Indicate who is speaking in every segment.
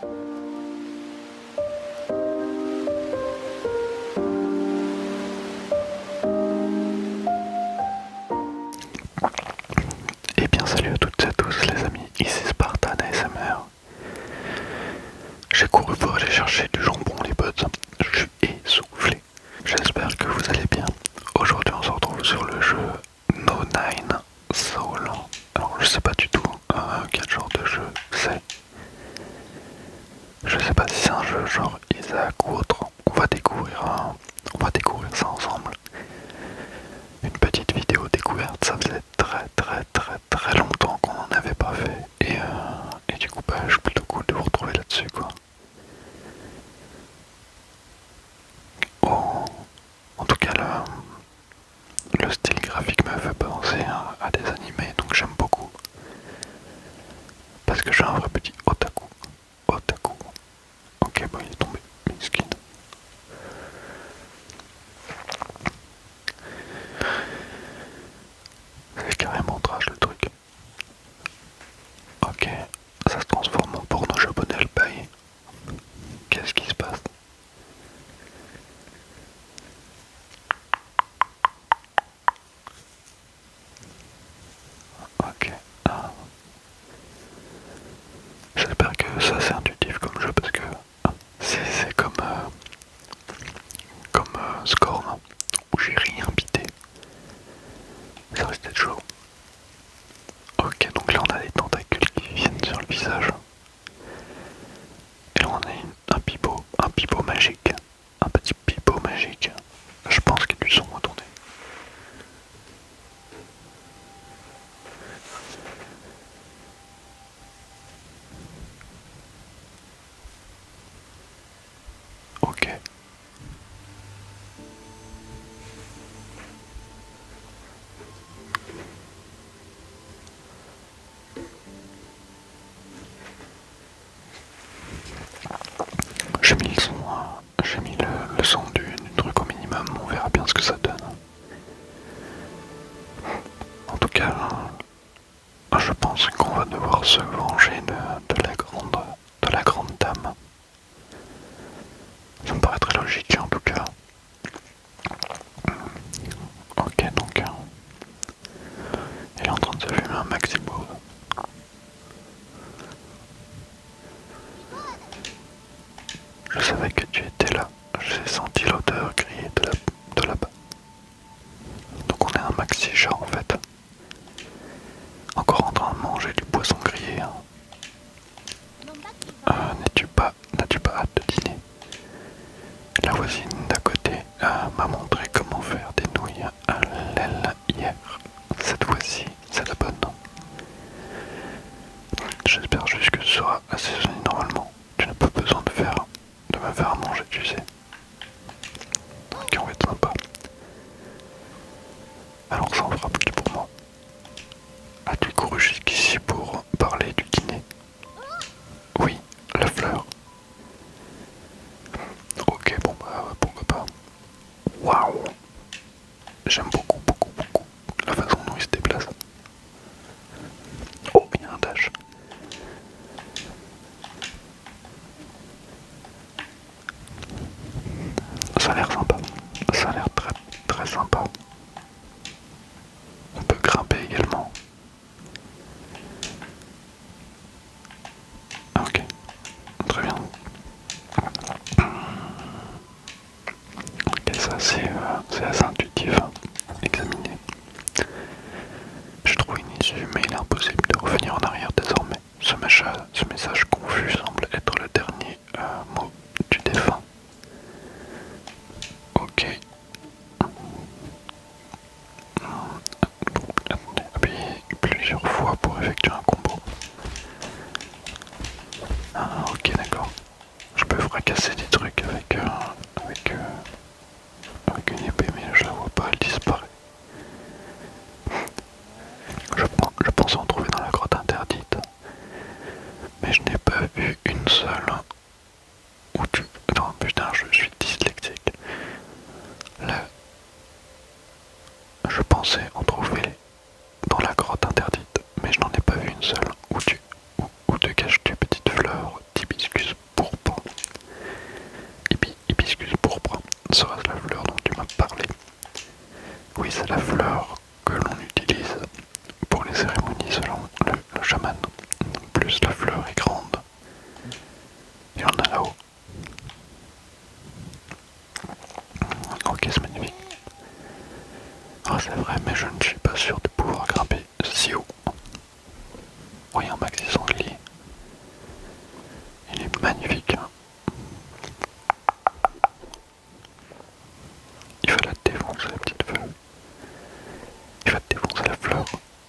Speaker 1: Eh bien salut à toutes et à tous les amis, ici Spartan ASMR. J'ai couru pour aller chercher du jambon les potes, je suis essoufflé. J'espère que vous allez bien. Aujourd'hui on se retrouve sur le jeu No Nine Soul. Alors je sais pas du tout quel genre de jeu c'est. Je sais pas si c'est un jeu genre Isaac ou autre. On va découvrir ça ensemble. Une petite vidéo découverte, ça faisait très longtemps qu'on n'en avait pas fait. Et du coup, je suis plutôt cool de vous retrouver là-dessus, quoi. Oh, en tout cas, le style graphique me fait penser à des animés, donc j'aime beaucoup. Parce que je suis un vrai petit otaku. Otaku. Ok, bon, il est tombé. Miskin. C'est carrément trash le truc. Ok, ça se transforme en porno japonais le bail. Qu'est-ce qui se passe? Ok. J'espère que ça c'est intuitif comme jeu parce que c'est comme Scorn où j'ai rien bité. Ça risque d'être chaud. Ok, donc là on a des tentacules qui viennent sur le visage. Et là on a un pipeau magique. Un petit pipeau magique. Je pense qu'il y a du son, attendez. Ok. J'ai mis le son, j'ai mis le son du truc au minimum, on verra bien ce que ça donne. En tout cas, je pense qu'on va devoir se venger de la grande dame. Ça me paraît très logique en tout cas. Ok, donc il est en train de se fumer un maximo. Je savais que tu étais là. J'ai senti l'odeur griller de là-bas. Donc on est un maxi chat en fait. Encore en train de manger du poisson grillé. Hein. N'as-tu pas hâte de dîner? La voisine d'à côté m'a montré comment faire des nouilles à l'aile hier. Cette fois-ci, c'est la bonne. J'espère juste que ce sera assaisonné normalement. Tu n'as pas besoin de me faire à manger, tu sais. Qui va être sympa. Alors ça en fera plus pour moi. As-tu couru jusqu'ici pour parler du dîner? Oui, la fleur. Ok, bon pourquoi pas. Waouh! J'aime beaucoup la façon dont il se déplace. Oh, il y a un dash. Ça a l'air sympa. Ça a l'air très sympa. On peut grimper également. Ok, très bien. Ok, ça c'est assez intuitif à examiner. Je trouve une issue, mais il est impossible de revenir en arrière désormais. Ce message confus semble être le dernier mot du défunt. Ok. Appuyez plusieurs fois pour effectuer un combo. Ah, ok, d'accord. Je peux fracasser des trucs avec une épée, mais je la vois pas, elle disparaît. Je pense en trouver dans la grotte interdite. Mais je n'ai pas vu maxi sanglier. Il est magnifique. Il va la défoncer la petite feuille. Il va te défoncer la fleur.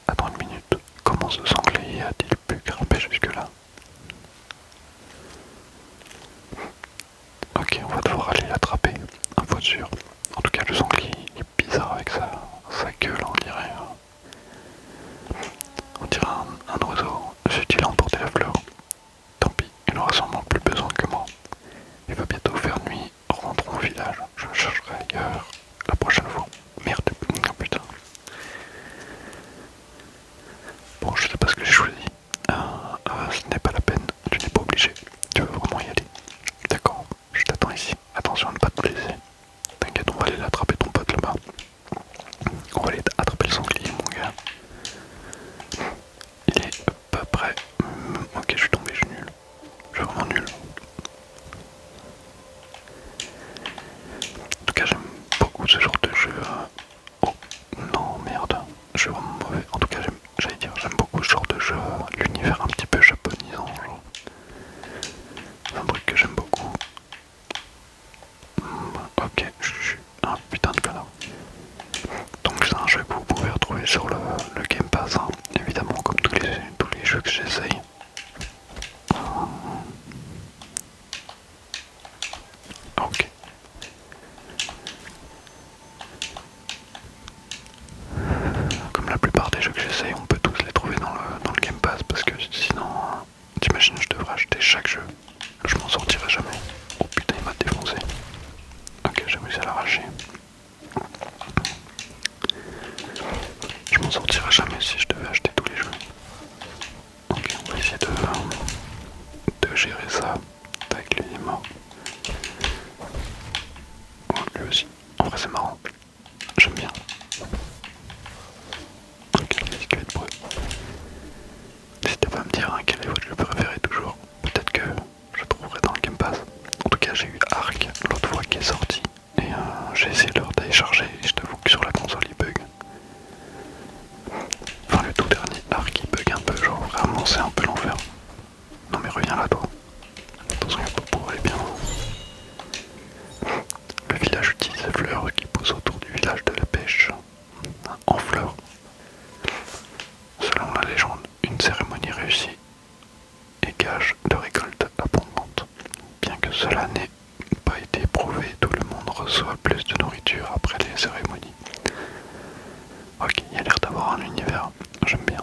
Speaker 1: Attends une minute. Comment ce sanglier a-t-il pu grimper jusque là? Ok, on va devoir aller l'attraper. Un fois sûr. En tout cas, le sanglier est bizarre avec sa gueule, on dirait. On dirait un oiseau. J'ai-t-il emporté la fleur? Tant pis, il n'aura sûrement plus besoin que moi. Il va bientôt faire nuit. Rentrons au village. Je chercherai ailleurs la prochaine fois. Merde, oh putain. Bon, je sais pas ce que j'ai choisi. Ce n'est pas la peine. Tu n'es pas obligé. Tu veux vraiment y aller? D'accord, je t'attends ici. Attention à ne pas te blesser. T'inquiète, on va aller l'attraper ton pote là-bas. On va aller attraper le sanglier, mon gars. Il est pas prêt. Ok, je suis tombé, je suis nul. Je suis vraiment nul. En tout cas, j'aime beaucoup ce genre de jeu. Oh, non, merde. Je suis vraiment mauvais. En tout cas, j'aime beaucoup ce genre de jeu. L'univers un petit peu japonisant, genre. C'est un truc que j'aime beaucoup. Ok, je suis un putain de connard. Donc c'est un jeu que vous pouvez retrouver sur le Game Pass, hein. Évidemment, comme tous les jeux que j'essaye. Ok. Comme la plupart des jeux que j'essaye, on peut tous les trouver dans le Game Pass parce que sinon, t'imagines, je devrais acheter chaque jeu. Je m'en sortirai jamais. Oh putain, il m'a défoncé. Ok, j'ai réussi à l'arracher. Je m'en sortirai jamais si je devais acheter tous les jeux. Ok, on va essayer de gérer ça. Avec lui, il est mort. Oh, lui aussi. En vrai, c'est marrant. J'aime bien. Ok, la musique va être brûlée. N'hésitez pas à me dire quel est votre jeu préféré toujours. Peut-être que je trouverai dans le Game Pass. En tout cas, j'ai eu Ark l'autre fois qui est sorti. Et j'ai essayé de le télécharger et je t'avoue que sur la console il bug. Enfin, le tout dernier Ark il bug un peu, genre vraiment c'est un peu l'enfer. Non mais reviens là toi. Attention, il faut pouvoir aller bien. Le village utilise les fleurs qui poussent autour du village de la pêche. En fleurs. Selon la légende, une cérémonie réussie et gage de récolte abondante. Bien que cela n'ait pas été prouvé, tout le monde reçoit plus de nourriture après les cérémonies. Ok, il y a l'air d'avoir un univers, j'aime bien.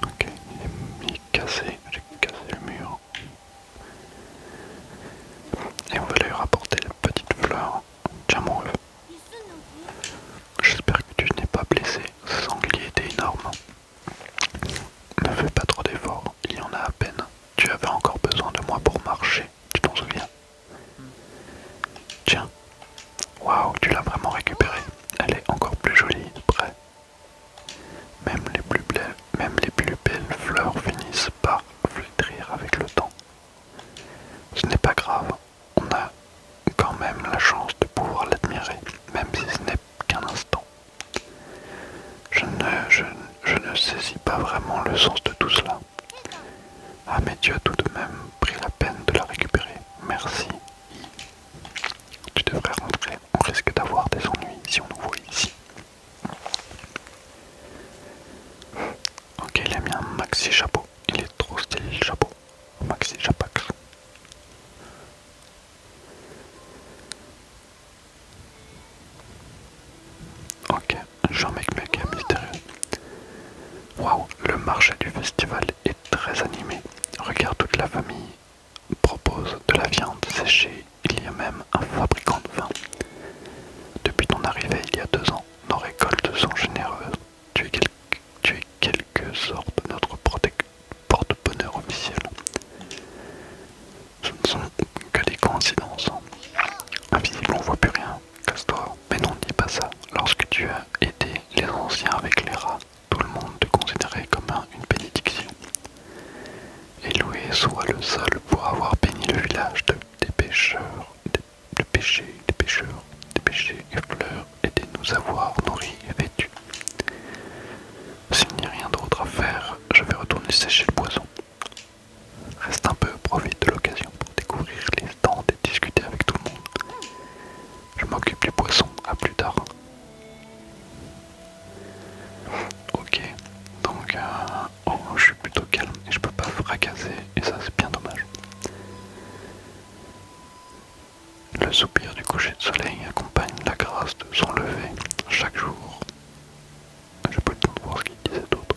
Speaker 1: Ok, il est cassé, j'ai cassé le mur. Et on va lui rapporter la petite fleur. Tiens mon rêve. J'espère que tu n'es pas blessé, ce sanglier était énorme. Ne fais pas trop d'efforts, il y en a à peine. Tu avais encore besoin de moi pour marcher, tu t'en souviens? Tiens, waouh, tu l'as vraiment récupérée. Elle est encore plus jolie, près. Même les plus belles fleurs finissent par flétrir avec le temps. Ce n'est pas grave, on a quand même la chance de pouvoir l'admirer, même si ce n'est qu'un instant. Je ne saisis pas vraiment le sens de tout cela. Ah mais tu as tout de même pris la peine de la récupérer. Merci. Tu devrais rentrer, on risque d'avoir des ennuis si on nous voit ici. Ok, il a mis un maxi chapeau. Il est trop stylé le chapeau. Maxi chapax. Ok, j'ai un mec méga mystérieux. Waouh, le marché du festival est très animé. Regarde, toute la famille propose de la viande séchée. Il y a même un fabricant de vin. Depuis ton arrivée il y a 2 ans, nos récoltes sont généreuses. Tu es quelque sorte notre porte-bonheur officiel. Ce ne sont que des coïncidences. Invisible, on voit plus rien. Casse-toi. Mais non, dis pas ça. Lorsque tu as aidé les anciens avec les rats, tout le monde te considérait comme une bénédiction. Et loué soit le sol pour avoir béni le village des pêcheurs, des pêchers et fleurs, et de nous avoir nourris et vêtus. S'il n'y a rien faire, je vais retourner sécher le poisson. Reste un peu, profite de l'occasion pour découvrir les stands et discuter avec tout le monde. Je m'occupe du poisson, à plus tard. Ok, donc oh, je suis plutôt calme et je peux pas fracasser et ça c'est bien dommage. Le soupir du coucher de soleil accompagne la grâce de son lever chaque jour. J'ai pas le temps de voir ce qu'il disait d'autre.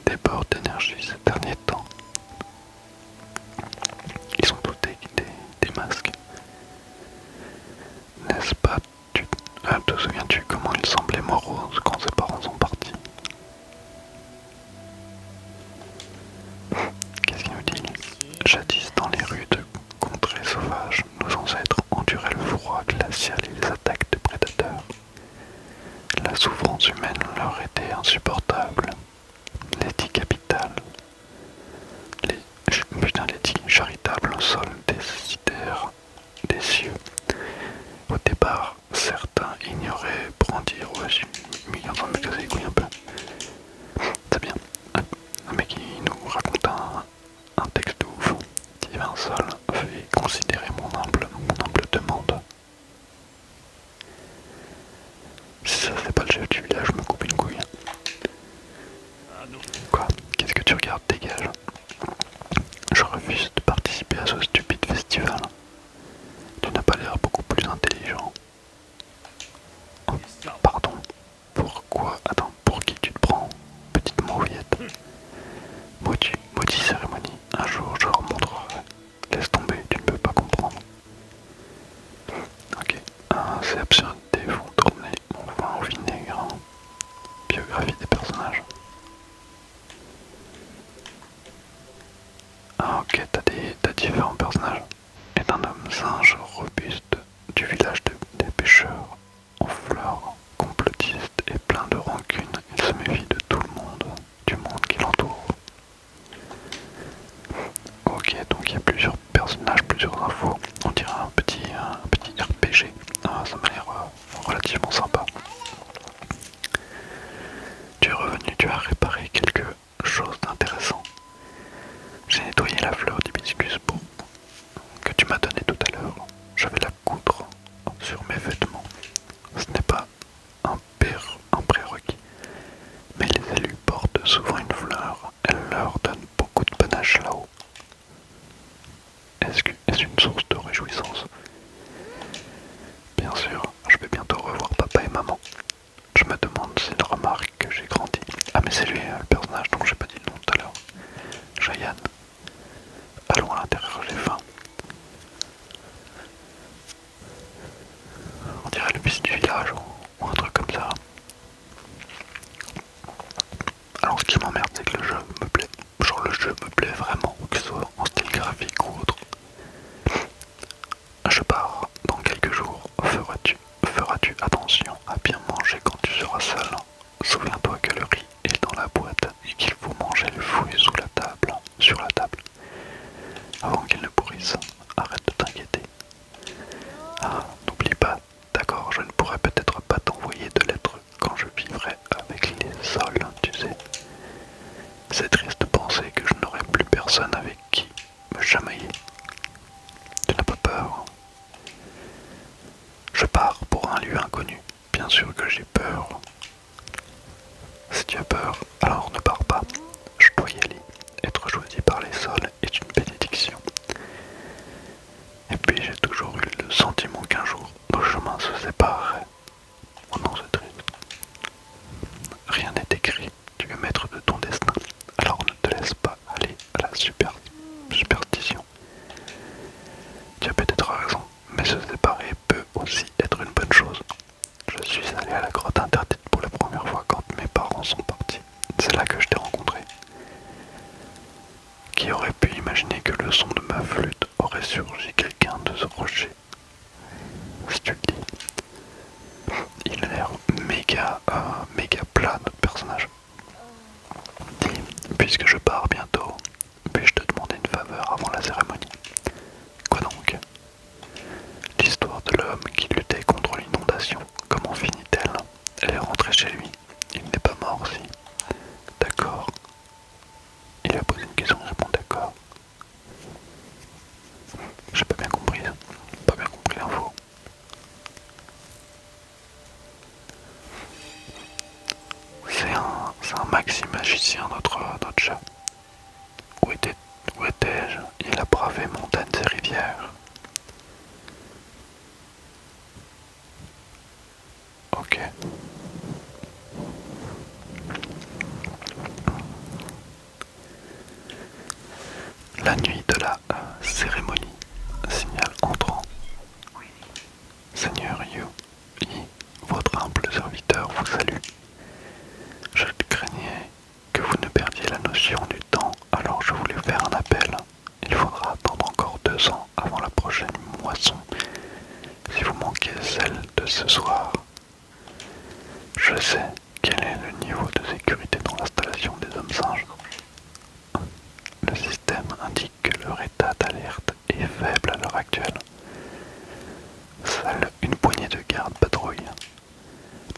Speaker 1: Débord d'énergie ces derniers temps. Ils sont tous des masques. N'est-ce pas? Te souviens-tu comment il semblait morose quand ses parents sont partis? Qu'est-ce qu'il nous dit? Jadis dans les rues de contrées sauvages, nos ancêtres enduraient le froid glacial et les attaques de prédateurs. La souffrance humaine leur était insupportable. L'éthique capitale, l'éthique charitable au sol décidèrent des cieux. Au départ, certains ignoraient brandir aux yeux. Mais il est en train de me casser les couilles un peu. C'est bien. Un mec qui nous raconte un texte de ouf. Divin sol, veuillez considérer mon humble demande. Si ça c'est pas le chef du village, je me coupe une couille. Quoi? Qu'est-ce que tu regardes? Dégage. Je refuse de participer à ce stupide festival. Tu n'as pas l'air beaucoup plus intelligent. Oh, pardon. Pourquoi? Attends, pour qui tu te prends? Petite mauviette. Maudit cérémonie. Un jour je leur montrerai. Laisse tomber, tu ne peux pas comprendre. Ok. Ces absurdités vont tourner mon vin au vinaigre. Biographie des personnages. Ah ok, t'as différents personnages. Est un homme singe robuste du village des pêcheurs, en fleurs, complotiste et plein de rancune. Il se méfie de tout le monde, du monde qui l'entoure. Ok, donc il y a plusieurs personnages, plusieurs infos. On dirait un petit RPG. Ah, ça m'a l'air relativement sympa. Tu es revenu, tu as réparé quelque chose d'intéressant. J'ai nettoyé la fleur d'hibiscus que tu m'as donné tout à l'heure. Je vais la coudre sur mes vêtements. Ce n'est pas un prérequis, mais les élus portent souvent une fleur. Elle leur donne beaucoup de panache là-haut. Est-ce une source de réjouissance? Bien sûr, je vais bientôt revoir papa et maman. Je me demande s'ils remarquent que j'ai grandi. Ah mais c'est lui le personnage dont j'ai pas dit le nom tout à l'heure. Cheyenne. Allons à l'intérieur, j'ai faim. On dirait le fils du village ou un truc comme ça. Alors ce qui m'emmerde c'est que le jeu me plaît. Genre le jeu me plaît vraiment, que ce soit en style graphique ou autre. Je pars dans quelques jours. Feras-tu attention à bien manger quand tu seras seul? Souviens-toi que le riz est dans la boîte et qu'il faut manger le fruit sur la table, avant qu'il ne pourrisse. Arrête de t'inquiéter. Ah, n'oublie pas, d'accord, je ne pourrai peut-être pas t'envoyer de lettres quand je vivrai avec les sols, tu sais. C'est triste de penser que je n'aurai plus personne avec qui me chamailler. Tu n'as pas peur? Je pars pour un lieu inconnu. Bien sûr que j'ai peur. Si tu as peur, alors ne pars pas. Je dois y aller. Être choisi par les sols est une bénédiction. Et puis j'ai toujours eu le sentiment qu'un jour nos chemins se sépareraient. Oh non, c'est triste. Rien n'est écrit. Tu es maître de ton destin. Alors ne te laisse pas aller à la superstition. Tu as peut-être raison, mais se séparer peut aussi être une bonne chose. Je suis allé à la grotte interdite pour la première fois quand mes parents sont partis. C'est là que je t'ai rencontré. Qui aurait pu imaginer que le son de ma flûte aurait surgi quelqu'un de ce rocher? Si tu le dis. Il a l'air méga plat notre personnage. Dis, puisque je pars bientôt, puis-je te demander une faveur avant la cérémonie? Quoi donc? L'histoire de l'homme qui luttait contre l'inondation, comment finit-elle? Elle est rentrée chez lui. Il n'est pas mort, si. C'est un maxi magicien, notre chat. Où étais-je? Il a bravé montagnes et rivières. Ok. La nuit de la cérémonie. Signal entrant. Seigneur Yu, votre humble serviteur vous salue. Je craignais que vous ne perdiez la notion du temps, alors je voulais faire un appel. Il faudra attendre encore 2 ans avant la prochaine moisson. Si vous manquez celle de ce soir, je sais quel est le niveau de sécurité dans l'installation des hommes singes. Le système indique que leur état d'alerte est faible à l'heure actuelle. Seule une poignée de gardes patrouille.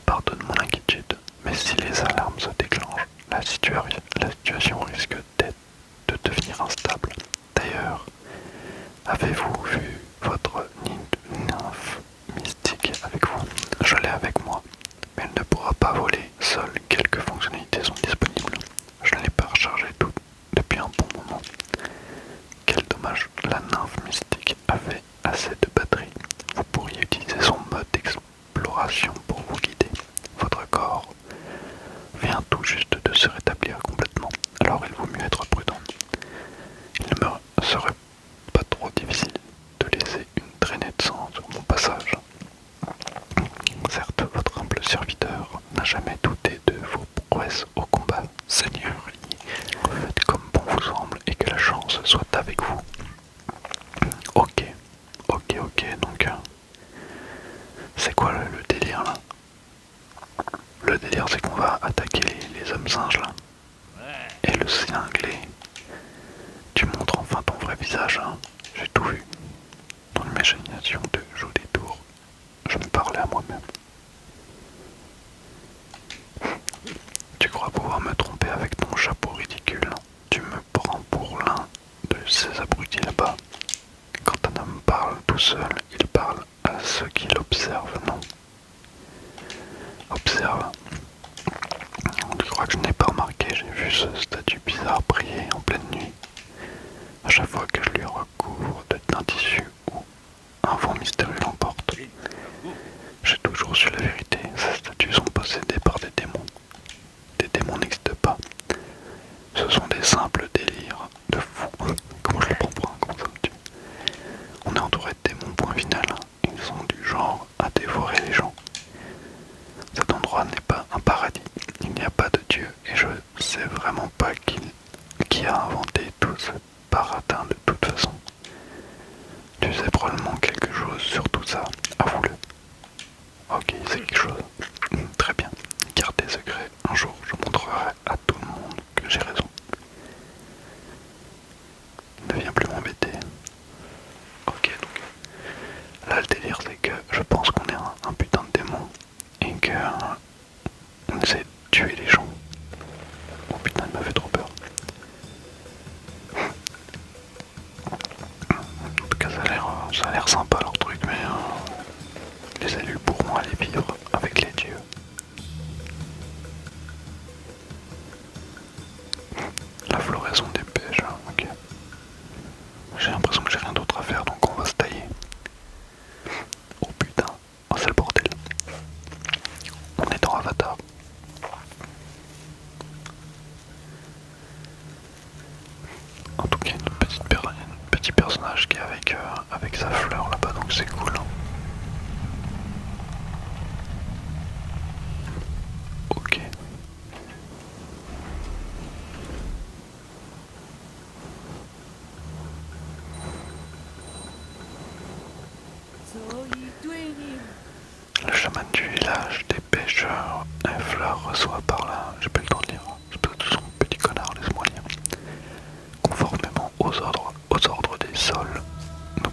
Speaker 1: Pardonne mon inquiétude, mais si les alarmes se déclenchent, la situation risque de devenir instable. D'ailleurs, avez-vous vu votre nymphe mystique avec vous? Je l'ai avec moi, mais elle ne pourra pas voler. Seules quelques fonctionnalités sont disponibles. Je ne l'ai pas rechargée toute depuis un bon moment. Quel dommage, la nymphe mystique avait assez de batterie. Vous pourriez utiliser son mode d'exploration pour vous guider. Votre corps vient tout juste de se rétablir complètement, alors il vaut mieux être prudent. Il ne me serait pas trop difficile de laisser une traînée de sang sur mon passage. Certes, votre humble serviteur n'a jamais douté de vos prouesses au combat, Seigneur. Faites comme bon vous semble et que la chance soit avec vous. Ok, donc c'est quoi le délire là? Le délire c'est qu'on va attaquer les hommes singes là. Et le cinglé. Tu montres enfin ton vrai visage, hein. J'ai tout vu. Dans l'imagination de jouer des tours, je me parlais à moi-même. Tu crois pouvoir me tromper avec ton chapeau ridicule? Tu me prends pour l'un de ces abrutis là-bas. Quand un homme parle tout seul, il parle à ceux qui l'observent, non? Observe. Tu crois que je n'ai pas remarqué? J'ai vu ce statut bizarre briller en pleine nuit. À chaque fois que je lui recouvre d'un tissu ou un vent mystérieux l'emporte. J'ai toujours su la vérité. Ces statues sont possédées par des démons. Des démons n'existent pas. Ce sont des simples délires de fous. Comment je le prends pour un con ça? On est entouré de démons, point final. Ils sont du genre à dévorer les gens. Cet endroit n'est pas un paradis. Il n'y a pas de Dieu. Et je sais vraiment pas qui a inventé tout ce baratin de toute façon. Tu sais probablement quelque chose sur tout ça. Avoue-le. Ok, c'est quelque chose. Très bien. Gardez secret. Un jour, je montrerai à tout le monde que j'ai raison. Ne viens plus m'embêter. Ok, donc là le délire c'est que je pense qu'on est un putain de démon et que on essaie de tuer les gens. Oh putain, il m'a fait trop peur. En tout cas, ça a l'air sympa leur truc, mais les élus pourront aller vivre avec les dieux. La floraison des pêches, ok. J'ai l'impression que j'ai rien d'autre à faire, donc on va se tailler. Oh putain, oh, c'est le bordel. On est dans Avatar. En tout cas, il y a un petit personnage qui est avec sa fleur là-bas, donc c'est cool. Ok. Le chaman du village des pêcheurs, Efla reçoit par là, j'ai pas le temps de lire, c'est pas tout son petit connard, laisse-moi lire. Conformément aux ordres des sols. Non.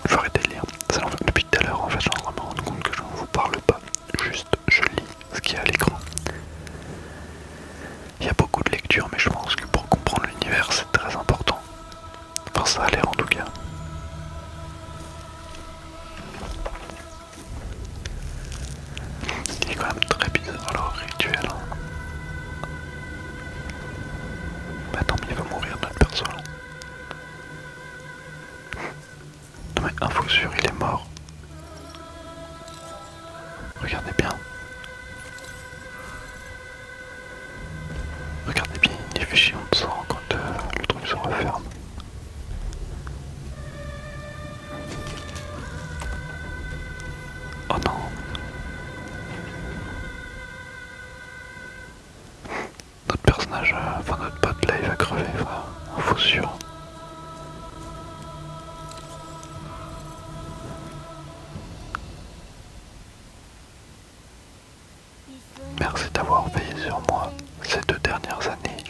Speaker 1: Je vais arrêter de lire. Depuis tout à l'heure, en fait, je suis en train de me rendre compte que je ne vous parle pas. Juste, je lis ce qu'il y a à l'écran. Il y a beaucoup de lectures, mais je pense que pour comprendre l'univers, c'est très important. Enfin, ça a l'air en tout cas. Il est quand même très bizarre leur rituel. Mais attends, mais il va mourir notre perso là. Non mais info sûr, il est mort. Regardez bien. Regardez bien, il est fichu en sang quand le truc se referme. Oh non. Notre personnage, enfin notre pote là, il va crever, enfin, info sûr. Merci d'avoir veillé sur moi ces 2 dernières années.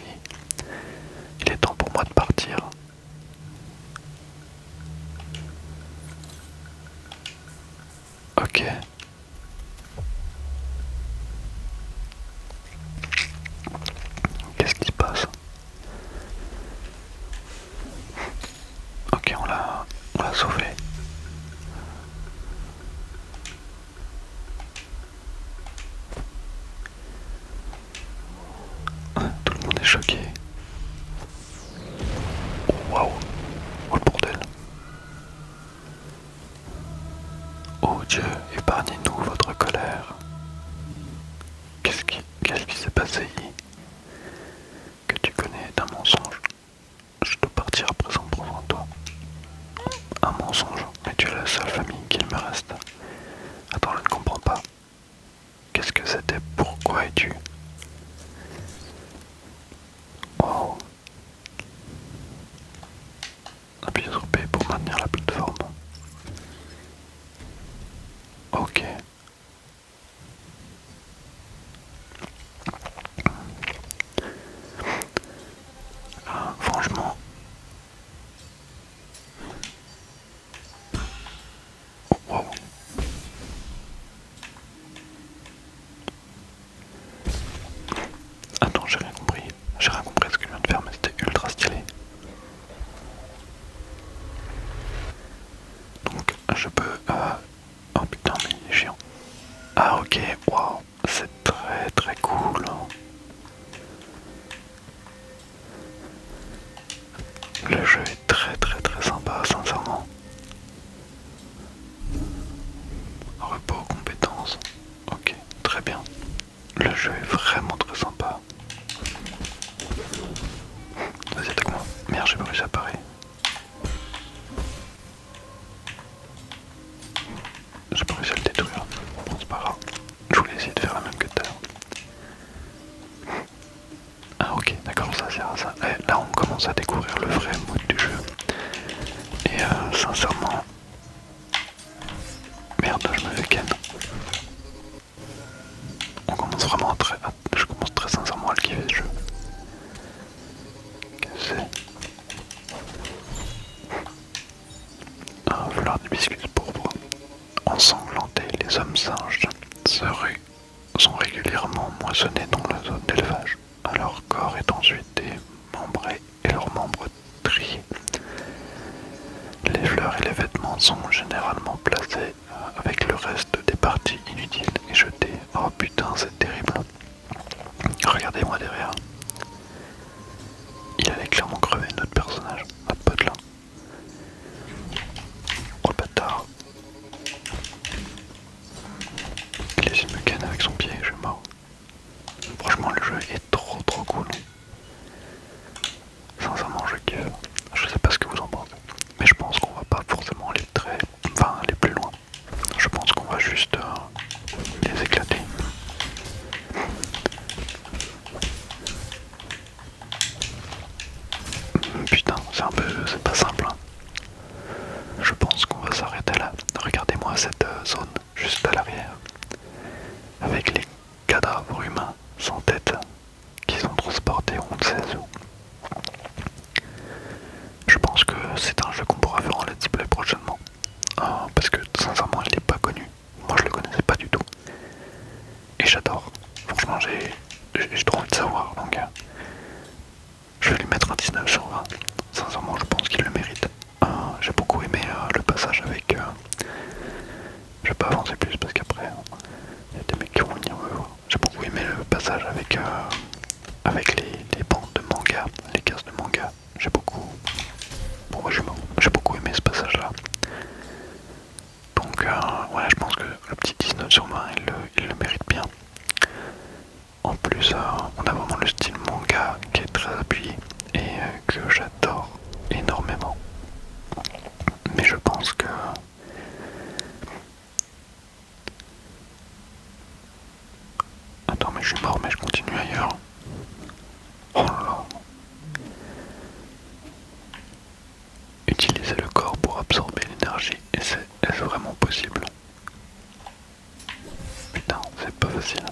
Speaker 1: Il est temps pour moi de partir. Ok. Qu'est-ce qui se passe? Ok, on l'a sauvé. Tout le monde est choqué. Oh, waouh. Oh le bordel. Oh Dieu, épargnez-nous votre colère. Qu'est-ce qui s'est passé, Yi? Que tu connais d'un mensonge. Je dois partir à présent pour voir toi. Un mensonge, mais tu es la seule famille qu'il me reste. Attends, je ne comprends pas. Qu'est-ce que c'était? Pourquoi es-tu? Wow. Appuyez sur P pour maintenir la plateforme. Ok. Franchement. Oh, wow. Attends, j'ai rien compris. J'ai rien compris ce que je viens de faire, mais c'était ultra stylé. Donc, je peux... Oh putain, mais il est chiant. Ah ok, waouh. C'est très très cool. Le jeu est très très très sympa, sincèrement. Repos, compétences. Ok, très bien. Le jeu est vraiment très sympa. Vas-y, attaque-moi. Merde, j'ai pas réussi à parer. J'ai pas réussi à le détruire. Bon, c'est pas grave. Je voulais essayer de faire la même que tout à l'heure. Ah ok, d'accord, ça sert à ça. Et là, on commence à découvrir le vrai mode du jeu. Et sincèrement... Merde, je me fais ken. On commence vraiment je commence très sincèrement à le kiffer ce jeu. Qu'est-ce que c'est? Un fleur d'hibiscus pourpre. Ensanglantés, les hommes singes sont régulièrement moissonnés dans la zone d'élevage. Leur corps est ensuite démembré et leurs membres triés. Les fleurs et les vêtements sont généralement placés avec le reste des parties inutiles et jetés. Oh putain, c'est terrible. Regardez-moi derrière. Il allait clairement crever notre personnage, notre pote là. Oh le bâtard. Il essaie de me canner avec son pied, je suis mort. Franchement, le jeu est trop trop cool. Sincèrement, je kiffe. Je sais pas ce que vous en pensez, mais je pense qu'on va pas forcément aller plus loin. Je pense qu'on va juste les éclater. Putain, c'est pas simple. Hein. Je pense qu'on va s'arrêter là. Regardez-moi cette zone juste à l'arrière, avec les cadavres humains sans tête qui sont transportés on ne sait où. Je pense que c'est un jeu qu'on pourra faire en let's play prochainement. Parce que sincèrement il n'est pas connu. Moi je le connaissais pas du tout. Et j'adore. Franchement j'ai trop envie de savoir. Donc je vais lui mettre un 19 sur 20. Sincèrement je pense qu'il le mérite. J'ai beaucoup aimé le passage avec... je vais pas avancer plus parce qu'après il y a des mecs qui vont venir me voir. J'ai beaucoup aimé le passage avec les bandes de manga, les cases de manga. J'ai beaucoup... Bon, moi j'ai beaucoup aimé ce passage-là. Donc, ouais, je pense que le petit 19 sur 20, il le mérite bien. En plus, on a vraiment le style manga qui est très appuyé et que j'adore énormément. Mais je pense que... Attends, mais je suis mort, mais je continue ailleurs. Oh là là. Utiliser le corps pour absorber l'énergie, et est-ce vraiment possible? Putain, c'est pas facile.